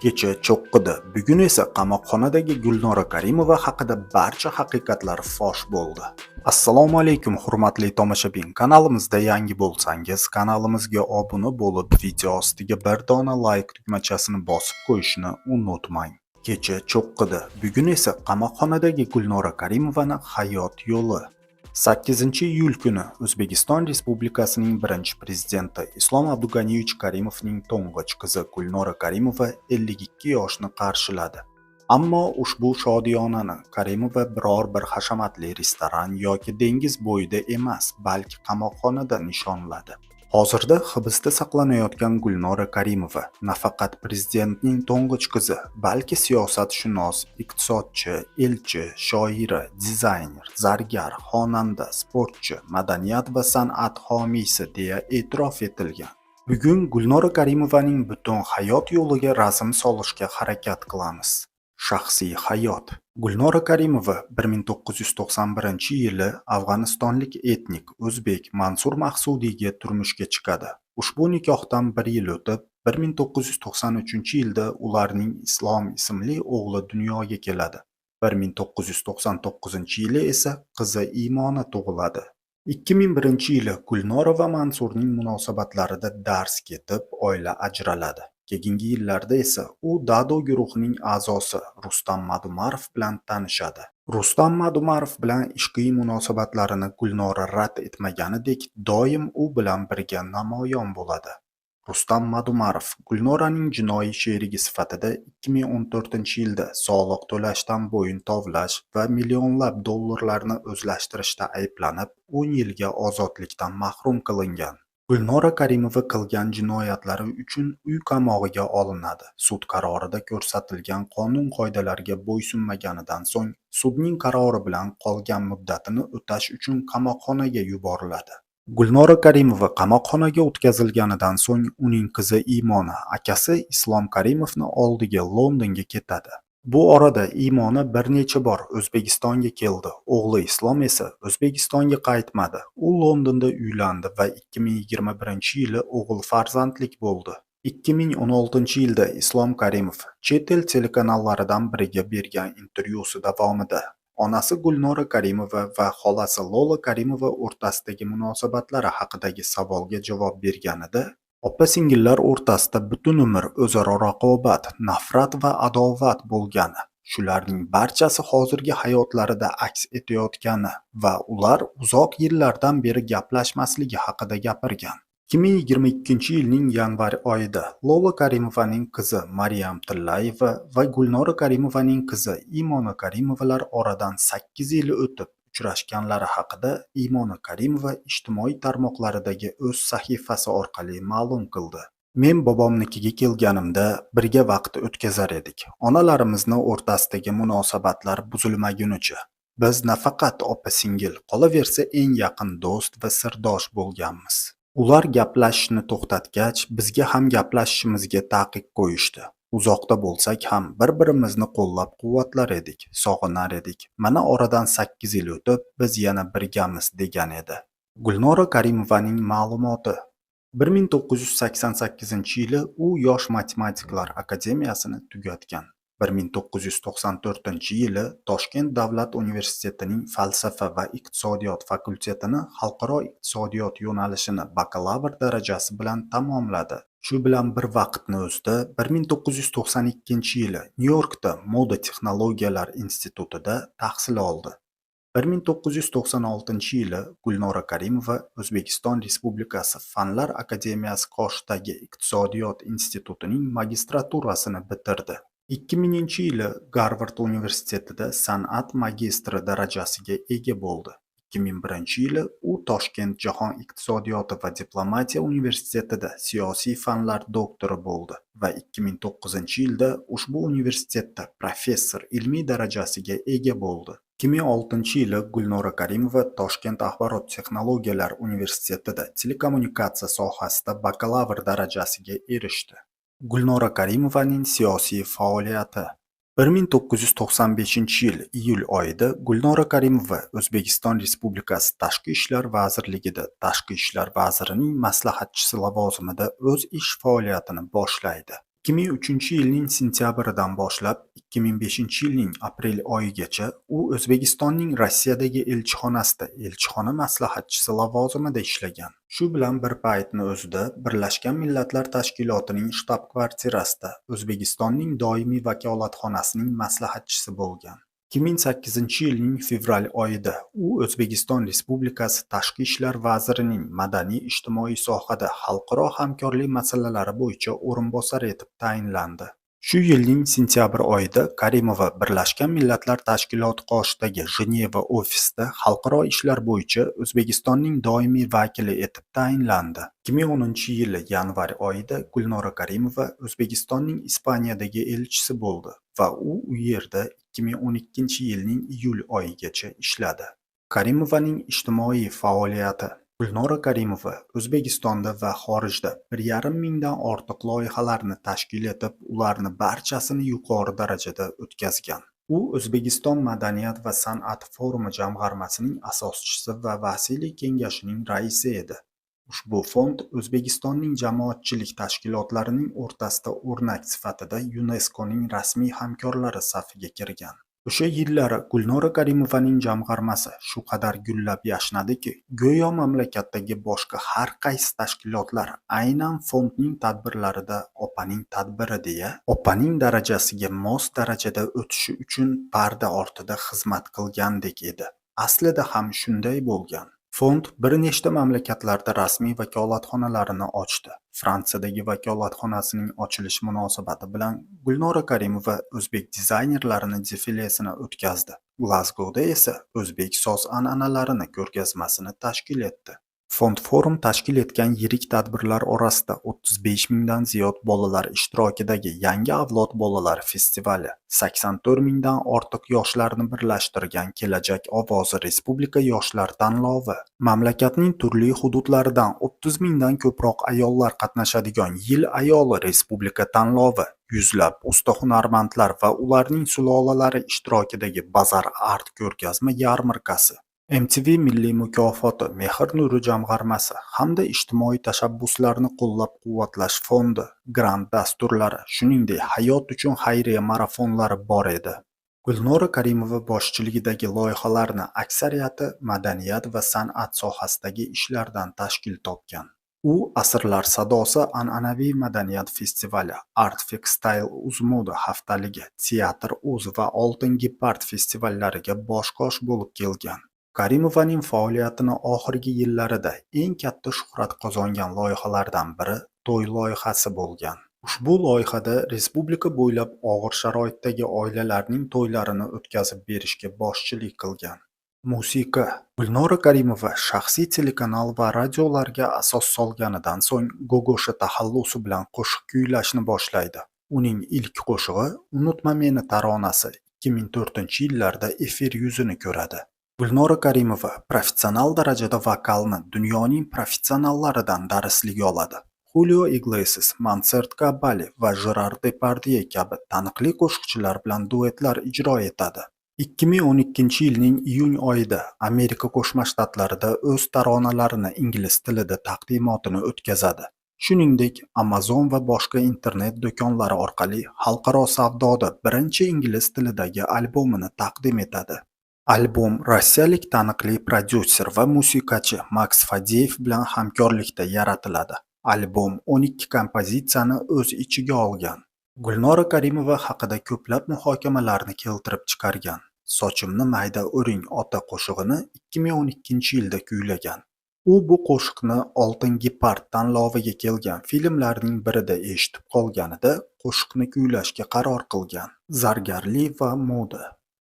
Kecha cho'qqidi, bugun esa qamoqxonadagi Gulnora Karimova haqida barcha haqiqatlar fosh bo'ldi. Assalomu alaykum hurmatli tomoshabin, kanalimizda yangi bo'lsangiz, kanalimizga obuna bo'lib, video ostiga bir dona like tugmachasini bosib qo'yishni unutmang. Kecha cho'qqidi, bugun esa qamoqxonadagi Gulnora Karimovani hayot yo'li. 8-iyul kuni O'zbekiston Respublikasining birinchi prezidenti Islom Abdug'aniyevich Karimovning to'ng'ich qizi Gulnora Karimova 52 yoshni qarshiladi. Ammo ushbu shodiyonani Karimova biror bir hashamatli restoran yoki dengiz bo'yida emas, balki qamoqxonada nishonladi. Hozirda hibsda saqlanayotgan Gulnora Karimova nafaqat prezidentning to'ng'ich qizi, balki siyosatshunos, iqtisodchi, elchi, shoira, dizayner, zargar, xonanda, sportchi, madaniyat va san'at homiysi deya e'tirof etilgan. Bugun Gulnora Karimovaning butun hayot yo'liga rasm solishga harakat qilamiz. Shaxsiy hayot. Gulnora Karimova 1991-yili afg'onistonlik etnik o'zbek Mansur Maqsudiyga turmushga chiqadi. Ushbu nikohdan 1 yil o'tib, 1993-yilda ularning Islom ismli o'g'li dunyoga keladi. 1999-yili esa qizi Imona tug'iladi. 2001-yili Gulnora va Mansurning munosabatlarida dars ketib, oila ajraladi. Keyingi yillarda esa u Dado guruhining a'zosi Rustam Madumarov bilan tanishadi. Rustam Madumarov bilan ishqiy munosabatlarini Gulnora rad etmaganidek, doim u bilan birga namoyon bo'ladi. Rustam Madumarov Gulnoraning jinoiy sherigi sifatida 2014-yilda soliq to'lashdan bo'yin tovlash va millionlab dollarlarni o'zlashtirishda ayblanib, 10 yilga ozodlikdan mahrum qilingan. Gulnora Karimova qilgan jinoyatlari uchun uy qamog'iga olinadi. Sud qarorida ko'rsatilgan qonun qoidalariga bo'ysunmaganidan so'ng, sudning qarori bilan qolgan muddatini o'tash uchun qamoqxonaga yuboriladi. Gulnora Karimova qamoqxonaga o'tkazilganidan so'ng, uning qizi Imona akasi Islom Karimovni oldiga Londonga ketadi. Bu orada Imona bir necha bor O'zbekistonga keldi. O'g'li Islom esa O'zbekistonga qaytmadi. U Londonda uylandi va 2021-yili o'g'il farzandlik bo'ldi. 2016-yilda Islom Karimov chet el telekanallaridan biriga bergan intervyusi davomida onasi Gulnora Karimova va xolasi Lola Karimova o'rtasidagi munosabatlari haqidagi savolga javob berganida, opa-singillar o'rtasida butun umr o'zaro raqobat, nafrat va adovat bo'lgani, shularning barchasi hozirgi hayotlarida aks etayotgani va ular uzoq yillardan beri gaplashmasligi haqida gapirgan. 2022-yilning yanvar oyida Lola Karimovaning qizi Maryam Tillayeva va Gulnora Karimovaning qizi Imona Karimovalar oradan 8 yil o'tib uchrashganlari haqida Imona Karimova ijtimoiy tarmoqlaridagi o'z sahifasi orqali ma'lum qildi. Men bobomnikiga kelganimda birga vaqt o'tkazar edik. Onalarimizni o'rtasidagi munosabatlar buzilmagunicha biz nafaqat opa-singil, qolaversa eng yaqin do'st va sirdosh bo'lganmiz. Ular gaplashishni to'xtatgach, bizga ham gaplashishimizga taqiq qo'yishdi. Uzoqda bo'lsak ham bir-birimizni qo'llab-quvvatlar edik, sog'inar edik. Mana oradan 8 yil o'tib, biz yana birgamiz degan edi. Gulnora Karimovaning ma'lumoti. 1988-yili u Yosh matematiklar akademiyasini tugatgan. 1994-yili Toshkent davlat universitetining falsafa va iqtisodiyot fakultetini xalqaro iqtisodiyot yo'nalishini bakalavr darajasi bilan tamomladi. Shu bilan bir vaqtni o'zida 1992-yili Nyu-Yorkda Moda texnologiyalar institutida tahsil oldi. 1996-yili Gulnora Karimova O'zbekiston Respublikasi Fanlar akademiyasi qoshidagi iqtisodiyot institutining magistraturasini bitirdi. 2000-yili Garvard universitetida san'at magistri darajasiga ega bo'ldi. 2001-yili u Toshkent jahon iqtisodiyoti va diplomatiya universitetida siyosiy fanlar doktori bo'ldi va 2009-yilda ushbu universitetda professor ilmiy darajasiga ega bo'ldi. 2006-yili Gulnora Karimova Toshkent axborot texnologiyalar universitetida telekommunikatsiya sohasida bakalavr darajasiga erishdi. Gulnora Karimovaning siyosiy faoliyati. 1995-yil iyul oyida Gulnora Karimova O'zbekiston Respublikasi Tashqi ishlar vazirligida Tashqi ishlar vazirining maslahatchisi lavozimida o'z ish faoliyatini boshlaydi. 2003-yilning sentyabridan boshlab 2005-yilning aprel oyigacha u O'zbekistonning Rossiyadagi elchixonasida elchixona maslahatchisi lavozimida ishlagan. Shu bilan bir paytni o'zida Birlashgan Millatlar Tashkilotining shtab-kvartirasida O'zbekistonning doimiy vakolatxonasining maslahatchisi bo'lgan. 2008-yilning fevral oyida u O'zbekiston Respublikasi Tashqi ishlar vazirining madaniy-ijtimoiy sohada xalqaro hamkorlik masalalari bo'yicha o'rinbosari etib tayinlandi. Shu yilning sentyabr oyida Karimova Birlashgan Millatlar Tashkiloti qoshidagi Jeneva ofisida xalqaro ishlar bo'yicha O'zbekistonning doimiy vakili etib tayinlandi. 2010-yili yanvar oyida Gulnora Karimova O'zbekistonning Ispaniyadagi elchisi bo'ldi va u yerda 2012-yilning iyul oyigacha ishladi. Karimovaning ijtimoiy faoliyati. Gulnora Karimova O'zbekistonda va xorijda 1,5 mingdan ortiq loyihalarni tashkil etib, ularni barchasini yuqori darajada o'tkazgan. U O'zbekiston madaniyat va san'at forumi jamg'armasining asoschisi va vasiylik kengashining raisi edi. Ushbu fond O'zbekistonning jamoatchilik tashkilotlarining o'rtasida o'rnak sifatida UNESCOning rasmiy hamkorlari safiga kirgan. O'sha yillari Gulnora Karimovaning jamg'armasi shu qadar gullab-yashnadiki, go'yo mamlakatdagi boshqa har qaysi tashkilotlar aynan fondning tadbirlarida opaning tadbiri deya, opaning darajasiga mos darajada o'tishi uchun parda ortida xizmat qilgandek edi. Aslida ham shunday bo'lgan. Fond bir nechta mamlakatlarda rasmiy vakolatxonalarini ochdi. Fransiyadagi vakolatxonasining ochilish munosabati bilan Gulnora Karimova o'zbek dizaynerlarining defilesini o'tkazdi. Glazgouda esa o'zbek soz an'analarini ko'rgazmasini tashkil etdi. Fond forum tashkil etgan yirik tadbirlar orasida 35 mingdan ziyod bolalar ishtirokidagi Yangi avlod bolalar festivali, 84 mingdan ortiq yoshlarni birlashtirgan Kelajak ovozi respublika yoshlar tanlovi, mamlakatning turli hududlaridan 30 mingdan ko'proq ayollar qatnashadigan Yil ayoli respublika tanlovi, yuzlab usta hunarmandlar va ularning sulolalari ishtirokidagi Bazar art ko'rgazma yarmarkasi, MTV milliy mukofoti, Mehr nuri jamg'armasi hamda ijtimoiy tashabbuslarni qo'llab-quvvatlash fondi, grant dasturlari, shuningdek hayot uchun xayriya marafonlari bor edi. Gulnora Karimova boshchiligidagi loyihalarni aksariyati madaniyat va san'at sohasidagi ishlardan tashkil topgan. U Asrlar sadosi an'anaviy madaniyat festivali, Art Feststyle uz moda haftaligi, Teatr uz va Oltin gepard festivallariga bosh-qosh bo'lib kelgan. Karimovaning faoliyatini oxirgi yillarida eng katta shuhrat qozongan loyihalardan biri to'y loyihasi bo'lgan. Ushbu loyihada respublika bo'ylab og'ir sharoitdagi oilalarning to'ylarini o'tkazib berishga boshchilik qilgan. Musiqa. Gulnora Karimova shaxsiy telekanal va radiolarga asos solganidan so'ng Gogosha taxallusi bilan qo'shiq kuylashni boshlaydi. Uning ilk qo'shig'i Unutma meni taronasi 2004-yillarda efir yuzini ko'radi. Gulnora Karimova professional darajada vokalni dunyoning professionallaridan darslik oladi. Julio Iglesias, Montserrat Caballé va Gerard Depardieu kabi taniqli qo'shiqchilar bilan duetlar ijro etadi. 2012-yilning iyun oyida Amerika Qo'shma Shtatlarida o'z taronalarini ingliz tilida taqdimotini o'tkazadi. Shuningdek, Amazon va boshqa internet do'konlari orqali xalqaro savdoda birinchi ingliz tilidagi albomini taqdim etadi. Albom rossiyalik taniqli prodyuser va musiqachi Max Fadeyev bilan hamkorlikda yaratiladi. Albom 12 kompozitsiyani o'z ichiga olgan. Gulnora Karimova haqida ko'plab muhokamalarni keltirib chiqargan. Sochimni mayda o'ring ota qo'shig'ini 2012-yilda kuylagan. U bu qo'shiqni Oltin gepard tanloviga kelgan filmlarning birida eshitib qolganida qo'shiqni kuylashga qaror qilgan. Zargarlik va moda.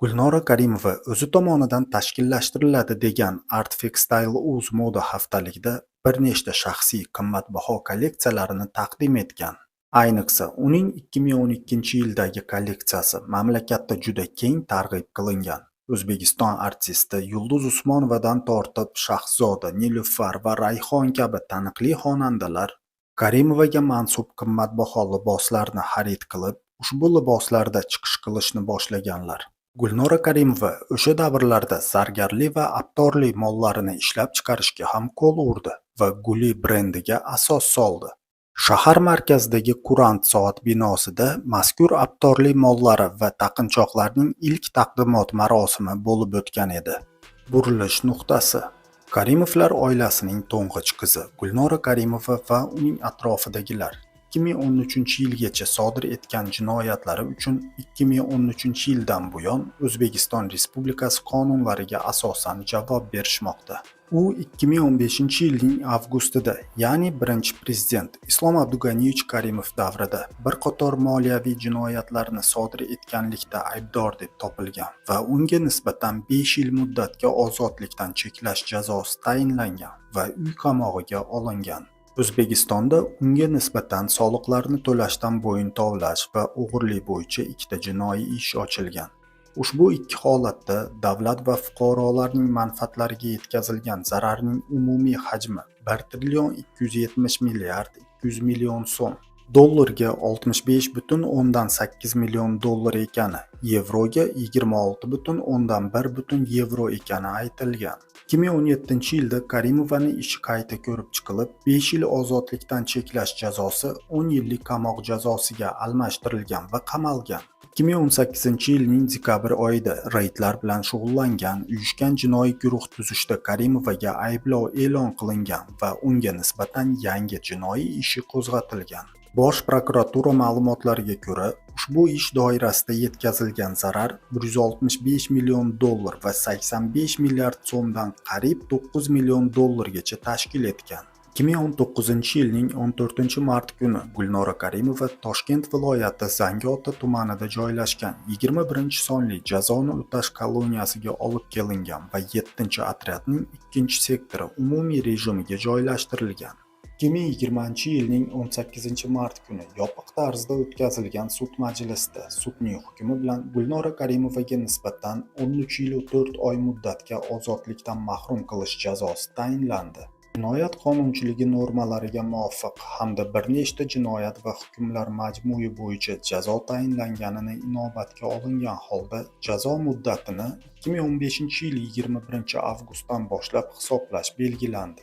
Gulnora Karimova o'zi tomonidan tashkillashtiriladi degan Art Feststyle uz moda haftaligida bir nechta shaxsiy qimmatbaho kolleksiyalarini taqdim etgan. Ayniqsa, uning 2012-yildagi kolleksiyasi mamlakatda juda keng targ'ib qilingan. O'zbekiston artisti Yulduz Usmonovadan tortib Shahzoda, Nilufar va Rayhon kabi taniqli xonandalar Karimovaga mansub qimmatbaho liboslarni xarid qilib, ushbu liboslarda chiqish qilishni boshlaganlar. Gulnora Karimova o'sha davrlarda zargarlik va abtorlik mollarini ishlab chiqarishga ham qo'l urdi va Guli brendiga asos soldi. Shahar markazidagi kurant soat binosida mazkur abtorli mollari va taqinchoqlarning ilk taqdimot marosimi bo'lib o'tgan edi. Burilish nuqtasi: Karimovlar oilasining to'ng'ich qizi Gulnora Karimova va uning atrofidagilar 2013-yilgacha sodir etgan jinoyatlari uchun 2013-yildan buyon O'zbekiston Respublikasi qonunlariga asosan javob berishmoqda. U 2015-yilning avgustida, ya'ni birinchi prezident Islom Abdug'aniyevich Karimov davrida bir qator moliyaviy jinoyatlarni sodir etganlikda aybdor deb topilgan va unga nisbatan 5 yil muddatga ozodlikdan cheklash jazosi tayinlangan va uy qamog'iga olingan. O'zbekistonda unga nisbatan soliqlarni to'lashdan bo'yin tovlash va o'g'irlik bo'yicha ikkita jinoiy ish ochilgan. Ushbu ikki holatda davlat va fuqarolarning manfaatlariga yetkazilgan zararning umumiy hajmi 1 trillion 270 milliard 200 million so'm, dollarga 65,8 million dollar ekani, yevroga 26,1 yevro ekani aytilgan. 2017-yilda Karimovani ishi qayta ko'rib chiqilib, 5 yil ozodlikdan cheklash jazosi 10 yillik qamoq jazosiga almashtirilgan va qamalgan. 2018-yilning dekabr oyida reydlar bilan shug'ullangan uyushgan jinoiy guruh tuzishda Karimovaga ayblov e'lon qilingan va unga nisbatan yangi jinoiy ishi qo'zg'atilgan. Bosh prokuratura ma'lumotlariga ko'ra, ushbu ish doirasida yetkazilgan zarar 165 million dollar va 85 milliard so'mdan qariyb 9 million dollargacha tashkil etgan. 2019-yilning 14-mart kuni Gulnora Karimova Toshkent viloyati Zangiota tumanida joylashgan 21-sonli jazoni o'tash koloniyasiga olib kelingan va 7-otryadning 2-sektori umumiy rejimiga joylashtirilgan. 2020-yilning 18-mart kuni yopiq tarzda o'tkazilgan sud majlisida sudning hukmi bilan Gulnora Karimovaga nisbatan 13 yil 4 oy muddatga ozodlikdan mahrum qilish jazosi tayinlandi. Jinoyat qonunchiligi normalariga muvofiq hamda bir nechta jinoyat va hukmlar majmui bo'yicha jazo tayinlanganini inobatga olingan holda jazo muddatini 2015-yil 21 avgustdan boshlab hisoblash belgilandi.